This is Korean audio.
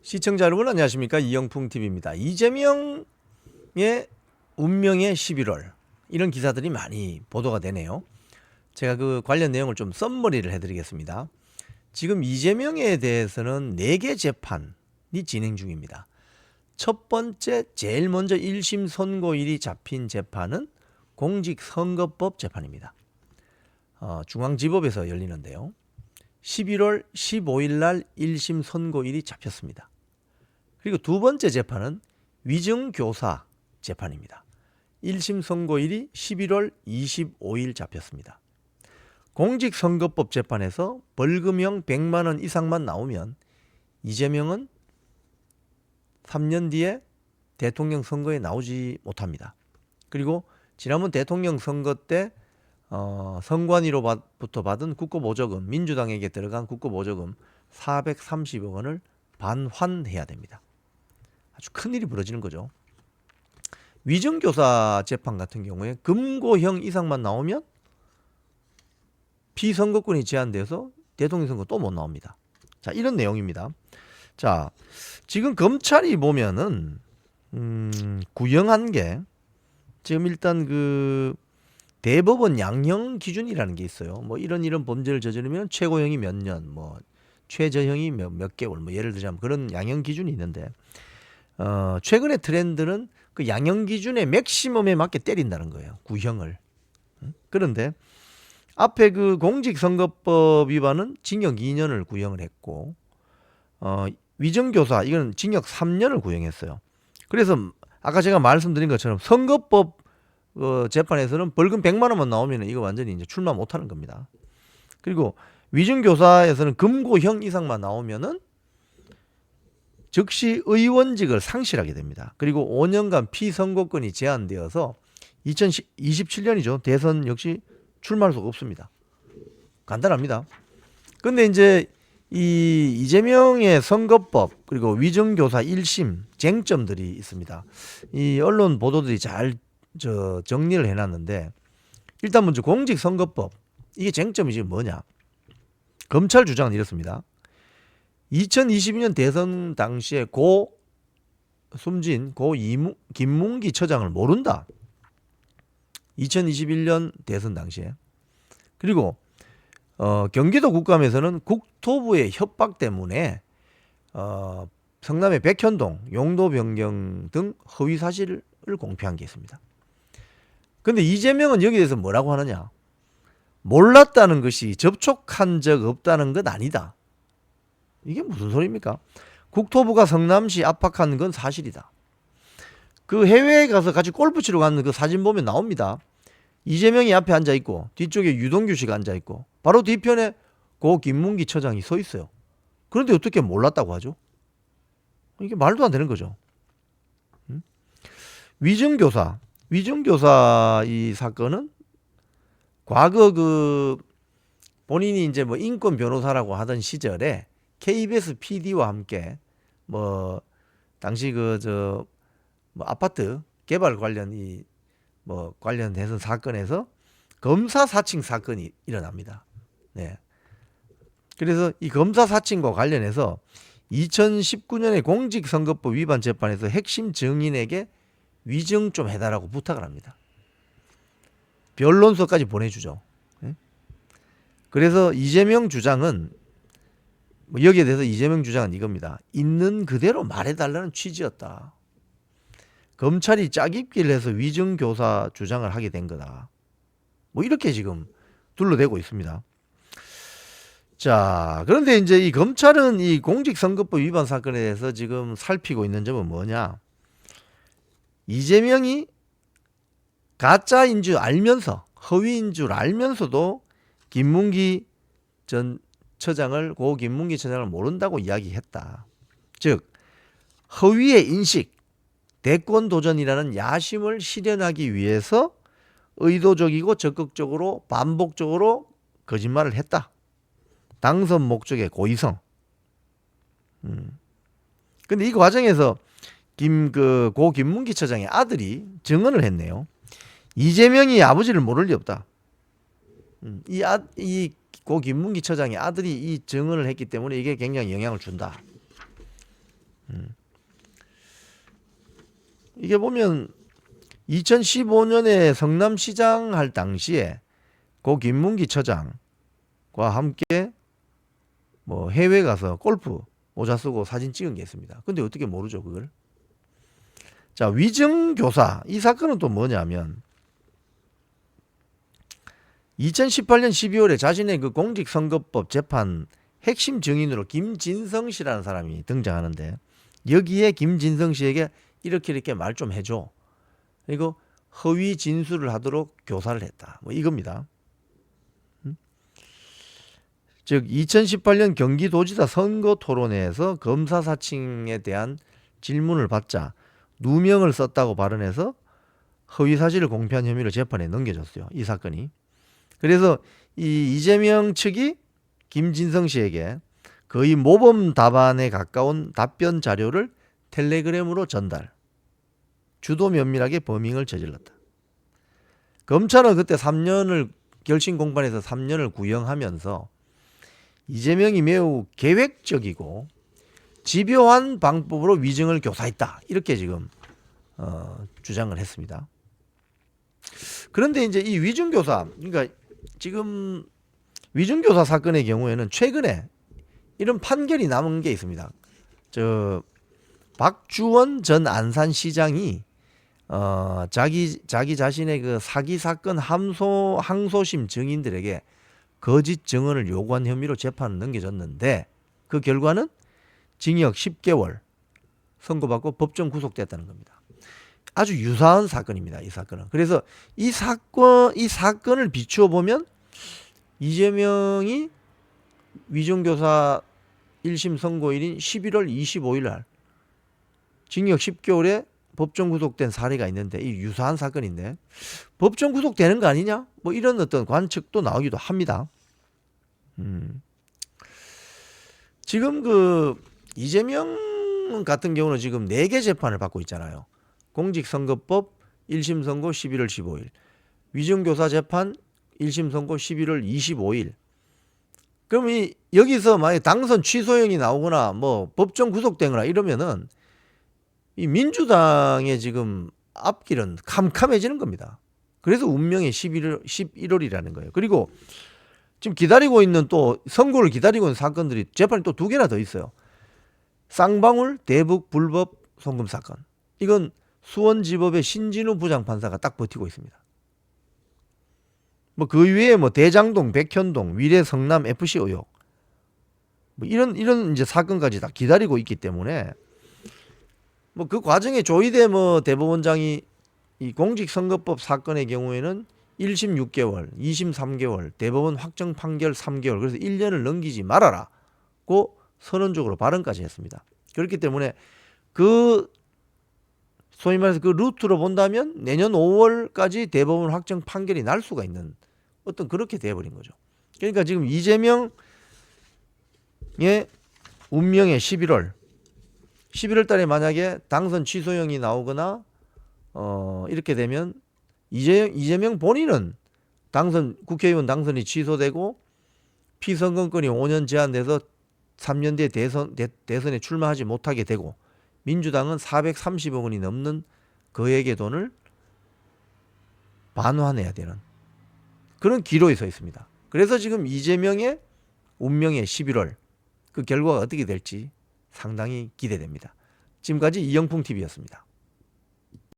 시청자 여러분 안녕하십니까, 이영풍TV입니다. 이재명의 운명의 11월, 이런 기사들이 많이 보도가 되네요. 제가 그 관련 내용을 좀 썸머리를 해드리겠습니다. 지금 이재명에 대해서는 4개 재판이 진행 중입니다. 첫 번째, 제일 먼저 1심 선고일이 잡힌 재판은 공직선거법 재판입니다. 중앙지법에서 열리는데요. 11월 15일 날 1심 선고일이 잡혔습니다. 그리고 두 번째 재판은 위증교사 재판입니다. 1심 선고일이 11월 25일 잡혔습니다. 공직선거법 재판에서 벌금형 100만 원 이상만 나오면 이재명은 3년 뒤에 대통령 선거에 나오지 못합니다. 그리고 지난번 대통령 선거 때 선관위로부터 받은 국고보조금, 민주당에게 들어간 국고보조금 430억 원을 반환해야 됩니다. 아주 큰일이 벌어지는 거죠. 위증교사 재판 같은 경우에 금고형 이상만 나오면 피선거권이 제한돼서 대통령 선거 또 못 나옵니다. 자, 이런 내용입니다. 자, 지금 검찰이 보면은 구형한 게 지금 일단 그 대법원 양형 기준이라는 게 있어요. 뭐 이런 범죄를 저지르면 최고형이 몇 년, 뭐 최저형이 몇 개월, 뭐 예를 들자면 그런 양형 기준이 있는데, 최근의 트렌드는 그 양형 기준의 맥시멈에 맞게 때린다는 거예요, 구형을. 그런데 앞에 그 공직선거법 위반은 징역 2년을 구형을 했고, 위증교사 이건 징역 3년을 구형했어요. 그래서 아까 제가 말씀드린 것처럼 선거법 재판에서는 벌금 100만 원만 나오면 이거 완전히 이제 출마 못하는 겁니다. 그리고 위증교사에서는 금고형 이상만 나오면은 즉시 의원직을 상실하게 됩니다. 그리고 5년간 피선거권이 제한되어서 2027년이죠. 대선 역시 출마할 수가 없습니다. 간단합니다. 근데 이제 이 이재명의 선거법 그리고 위증교사 1심 쟁점들이 있습니다. 이 언론 보도들이 잘 정리를 해놨는데, 일단 먼저 공직선거법, 이게 쟁점이 지금 뭐냐? 검찰 주장은 이렇습니다. 2022년 대선 당시에 숨진 김문기 처장을 모른다. 2021년 대선 당시에. 그리고 경기도 국감에서는 국토부의 협박 때문에 성남의 백현동 용도 변경 등 허위 사실을 공표한 게 있습니다. 근데 이재명은 여기에 대해서 뭐라고 하느냐? 몰랐다는 것이 접촉한 적 없다는 건 아니다. 이게 무슨 소리입니까? 국토부가 성남시 압박한 건 사실이다. 그 해외에 가서 같이 골프 치러 가는 그 사진 보면 나옵니다. 이재명이 앞에 앉아 있고 뒤쪽에 유동규 씨가 앉아 있고 바로 뒤편에 고 김문기 처장이 서 있어요. 그런데 어떻게 몰랐다고 하죠? 이게 말도 안 되는 거죠. 위증교사 이 사건은 과거 그 본인이 이제 뭐 인권 변호사라고 하던 시절에 KBS PD와 함께 뭐 당시 뭐 아파트 개발 관련 관련해서 사건에서 검사 사칭 사건이 일어납니다. 네. 그래서 이 검사 사칭과 관련해서 2019년에 공직선거법 위반 재판에서 핵심 증인에게 위증 좀 해달라고 부탁을 합니다. 변론서까지 보내주죠. 그래서 이재명 주장은 여기에 대해서 이재명 주장은 이겁니다. 있는 그대로 말해달라는 취지였다. 검찰이 짜깁기를 해서 위증교사 주장을 하게 된 거다. 뭐 이렇게 지금 둘러대고 있습니다. 자, 그런데 이제 이 검찰은 이 공직선거법 위반 사건에 대해서 지금 살피고 있는 점은 뭐냐? 이재명이 가짜인 줄 알면서, 허위인 줄 알면서도 김문기 전 처장을, 고 김문기 처장을 모른다고 이야기했다. 즉, 허위의 인식, 대권 도전이라는 야심을 실현하기 위해서 의도적이고 적극적으로 반복적으로 거짓말을 했다. 당선 목적의 고의성. 근데 이 과정에서 고 김문기 처장의 아들이 증언을 했네요. 이재명이 아버지를 모를 리 없다. 고 김문기 처장의 아들이 이 증언을 했기 때문에 이게 굉장히 영향을 준다. 이게 보면 2015년에 성남시장 할 당시에 고 김문기 처장과 함께 뭐 해외 가서 골프 모자 쓰고 사진 찍은 게 있습니다. 근데 어떻게 모르죠, 그걸? 자, 위증교사. 이 사건은 또 뭐냐면 2018년 12월에 자신의 그 공직선거법 재판 핵심 증인으로 김진성 씨라는 사람이 등장하는데, 여기에 김진성 씨에게 이렇게 말 좀 해줘. 그리고 허위 진술을 하도록 교사를 했다. 뭐 이겁니다. 즉 2018년 경기도지사 선거 토론회에서 검사 사칭에 대한 질문을 받자 누명을 썼다고 발언해서 허위 사실을 공표한 혐의로 재판에 넘겨졌어요. 이 사건이. 그래서 이 이재명 측이 김진성 씨에게 거의 모범 답안에 가까운 답변 자료를 텔레그램으로 전달. 주도 면밀하게 범행을 저질렀다. 검찰은 그때 3년을 결심 공판에서 3년을 구형하면서 이재명이 매우 계획적이고 집요한 방법으로 위증을 교사했다. 이렇게 지금 주장을 했습니다. 그런데 이제 이 위증교사, 그러니까 지금 위증교사 사건의 경우에는 최근에 이런 판결이 남은 게 있습니다. 박주원 전 안산시장이 자기 자신의 그 사기 사건 항소심 증인들에게 거짓 증언을 요구한 혐의로 재판을 넘겨졌는데, 그 결과는 징역 10개월 선고받고 법정 구속됐다는 겁니다. 아주 유사한 사건입니다, 이 사건은. 그래서 이 사건을 비추어 보면 이재명이 위증교사 1심 선고일인 11월 25일 날 징역 10개월에 법정 구속된 사례가 있는데, 이 유사한 사건인데 법정 구속되는 거 아니냐? 뭐 이런 어떤 관측도 나오기도 합니다. 지금 그 이재명 같은 경우는 지금 4개 재판을 받고 있잖아요. 공직선거법 1심 선고 11월 15일, 위증교사 재판 1심 선고 11월 25일. 그럼 여기서 만약 당선 취소형이 나오거나 뭐 법정 구속되거나 이러면은 이 민주당의 지금 앞길은 캄캄해지는 겁니다. 그래서 운명의 11월이라는 거예요. 그리고 지금 기다리고 있는, 또 선고를 기다리고 있는 사건들이, 재판이 또 2개나 더 있어요. 쌍방울 대북 불법 송금 사건. 이건 수원지법의 신진우 부장판사가 딱 버티고 있습니다. 뭐 그 외에 뭐 대장동, 백현동, 위례 성남 FC 의혹, 뭐 이런 이제 사건까지 다 기다리고 있기 때문에, 뭐 그 과정에 조희대 뭐 대법원장이 이 공직선거법 사건의 경우에는 1심 6개월, 2심 3개월, 대법원 확정 판결 3개월, 그래서 1년을 넘기지 말아라고 선언적으로 발언까지 했습니다. 그렇기 때문에 그 소위 말해서 그 루트로 본다면 내년 5월까지 대법원 확정 판결이 날 수가 있는 어떤 그렇게 돼버린 거죠. 그러니까 지금 이재명의 운명의 11월 달에 만약에 당선 취소형이 나오거나 이렇게 되면 이재명 본인은 국회의원 당선이 취소되고 피선거권이 5년 제한돼서 3년 뒤에 대선에 출마하지 못하게 되고, 민주당은 430억 원이 넘는 거액의 돈을 반환해야 되는 그런 기로에 서 있습니다. 그래서 지금 이재명의 운명의 11월, 그 결과가 어떻게 될지 상당히 기대됩니다. 지금까지 이영풍TV였습니다.